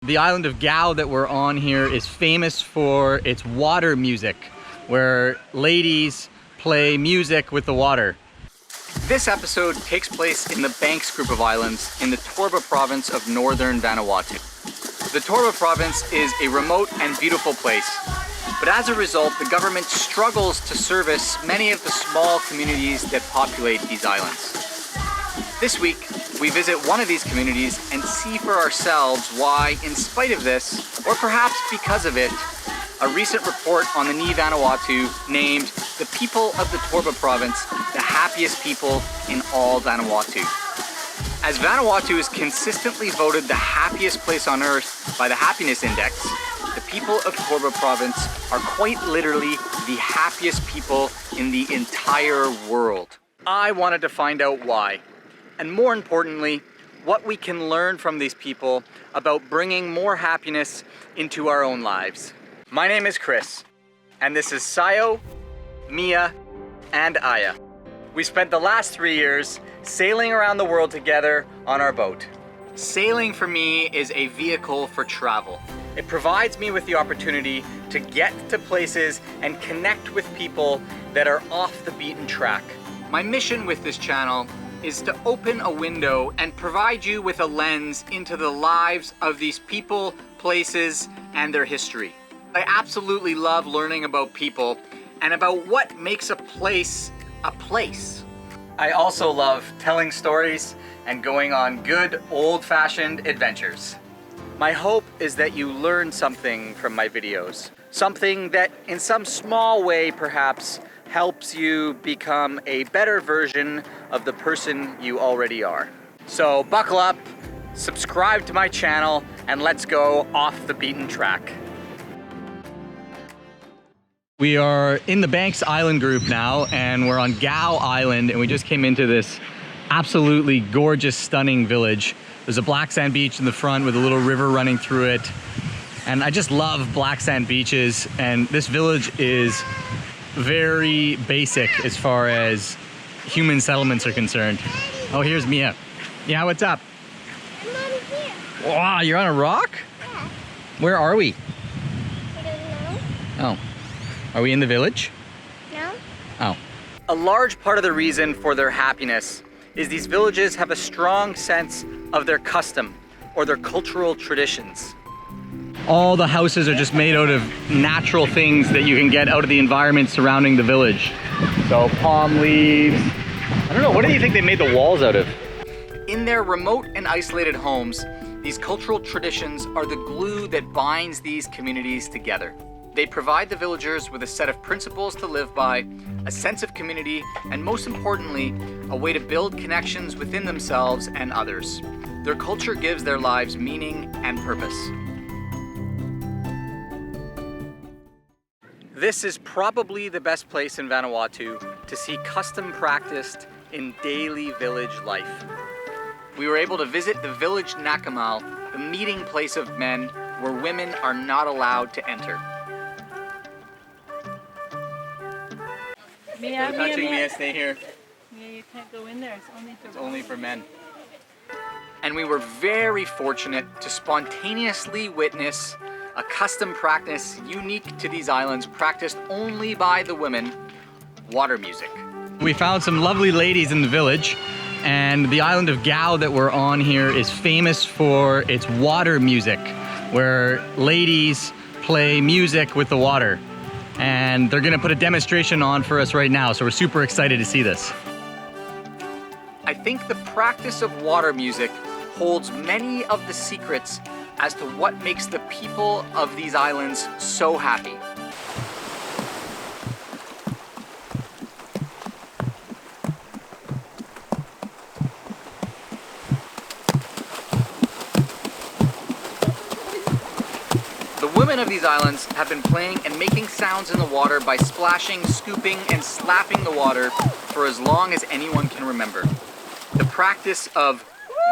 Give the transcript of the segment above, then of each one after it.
The island of Gaua that we're on here is famous for its water music, where ladies play music with the water. This episode takes place in the Banks group of islands in the Torba Province of northern Vanuatu. The Torba Province is a remote and beautiful place, but as a result, the government struggles to service many of the small communities that populate these islands. This week, we visit one of these communities and see for ourselves why, in spite of this, or perhaps because of it, a recent report on the Ni Vanuatu named the people of the Torba Province the happiest people in all Vanuatu. As Vanuatu is consistently voted the happiest place on earth by the Happiness Index, the people of Torba Province are quite literally the happiest people in the entire world. I wanted to find out why. And more importantly, what we can learn from these people about bringing more happiness into our own lives. My name is Chris, and this is Sayo, Mia, and Aya. We spent the last 3 years sailing around the world together on our boat. Sailing for me is a vehicle for travel. It provides me with the opportunity to get to places and connect with people that are off the beaten track. My mission with this channel is to open a window and provide you with a lens into the lives of these people, places, and their history. I absolutely love learning about people and about what makes a place a place. I also love telling stories and going on good old-fashioned adventures. My hope is that you learn something from my videos, something that in some small way perhaps helps you become a better version of the person you already are. So buckle up, subscribe to my channel, and let's go off the beaten track. We are in the Banks Island group now, and we're on Gaua Island, and we just came into this absolutely gorgeous, stunning village. There's a black sand beach in the front with a little river running through it. And I just love black sand beaches, and this village is very basic as far as human settlements are concerned. Oh, here's Mia. Yeah, what's up? I'm on here. Wow, you're on a rock? Yeah. Where are we? I don't know. Oh. Are we in the village? No? Oh. A large part of the reason for their happiness is these villages have a strong sense of their custom or their cultural traditions. All the houses are just made out of natural things that you can get out of the environment surrounding the village. So palm leaves. I don't know, what do you think they made the walls out of? In their remote and isolated homes, these cultural traditions are the glue that binds these communities together. They provide the villagers with a set of principles to live by, a sense of community, and most importantly, a way to build connections within themselves and others. Their culture gives their lives meaning and purpose. This is probably the best place in Vanuatu to see custom practiced in daily village life. We were able to visit the village Nakamal, the meeting place of men where women are not allowed to enter. Mia, No touching, Mia, stay here. Mia, you can't go in there. It's Only for men. And we were very fortunate to spontaneously witness a custom practice unique to these islands, practiced only by the women, water music. We found some lovely ladies in the village, and the island of Gaua that we're on here is famous for its water music, where ladies play music with the water. And they're gonna put a demonstration on for us right now, so we're super excited to see this. I think the practice of water music holds many of the secrets as to what makes the people of these islands so happy. The women of these islands have been playing and making sounds in the water by splashing, scooping, and slapping the water for as long as anyone can remember. The practice of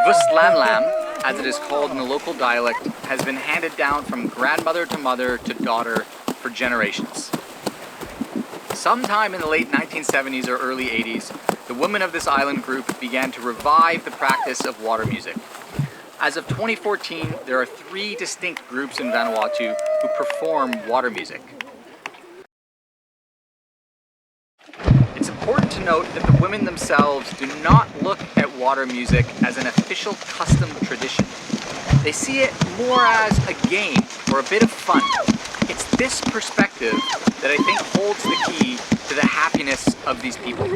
Vuslanlam, as it is called in the local dialect, has been handed down from grandmother to mother to daughter for generations. Sometime in the late 1970s or early 80s, the women of this island group began to revive the practice of water music. As of 2014, there are 3 distinct groups in Vanuatu who perform water music. It's important to note that the women themselves do not look at water music as an official custom tradition. They see it more as a game or a bit of fun. It's this perspective that I think holds the key to the happiness of these people.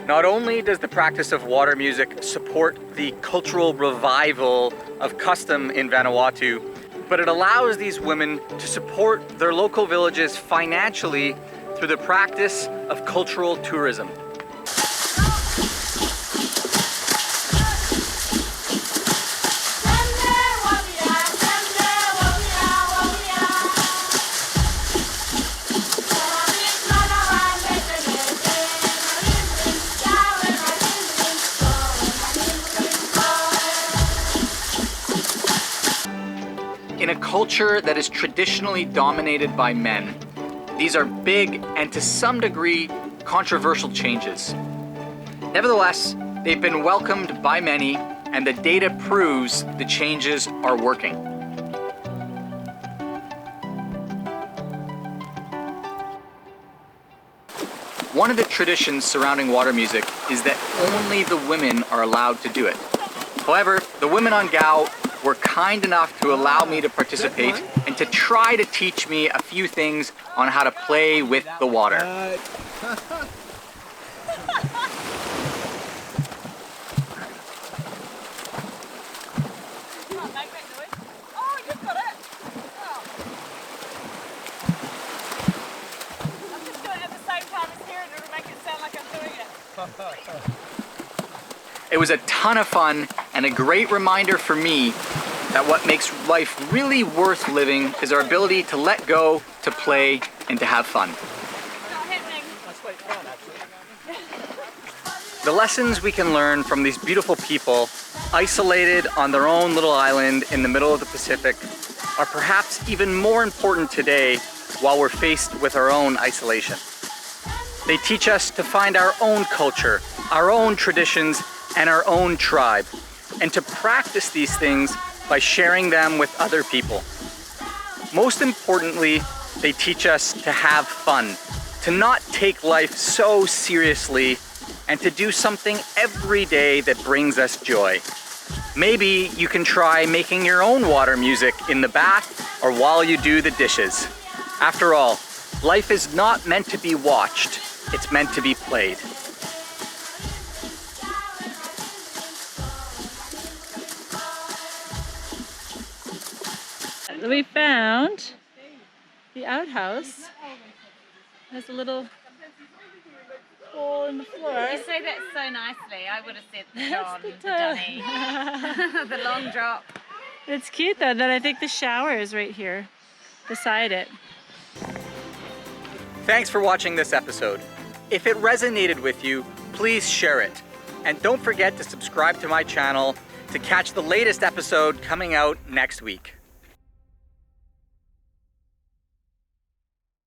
Not only does the practice of water music support the cultural revival of custom in Vanuatu, but it allows these women to support their local villages financially through the practice of cultural tourism. In a culture that is traditionally dominated by men, these are big and to some degree controversial changes. Nevertheless, they've been welcomed by many, and the data proves the changes are working. One of the traditions surrounding water music is that only the women are allowed to do it. However, the women on Gaua were kind enough to allow me to participate and to try to teach me a few things on how to play with the water. It was a ton of fun and a great reminder for me that what makes life really worth living is our ability to let go, to play, and to have fun. The lessons we can learn from these beautiful people, isolated on their own little island in the middle of the Pacific, are perhaps even more important today while we're faced with our own isolation. They teach us to find our own culture, our own traditions, and our own tribe, and to practice these things by sharing them with other people. Most importantly, they teach us to have fun, to not take life so seriously, and to do something every day that brings us joy. Maybe you can try making your own water music in the bath or while you do the dishes. After all, life is not meant to be watched, it's meant to be played. We found the outhouse. There's a little hole in the floor. You say that so nicely. I would have said the Johnny. the long drop. It's cute though. Then I think the shower is right here beside it. Thanks for watching this episode. If it resonated with you, please share it. And don't forget to subscribe to my channel to catch the latest episode coming out next week.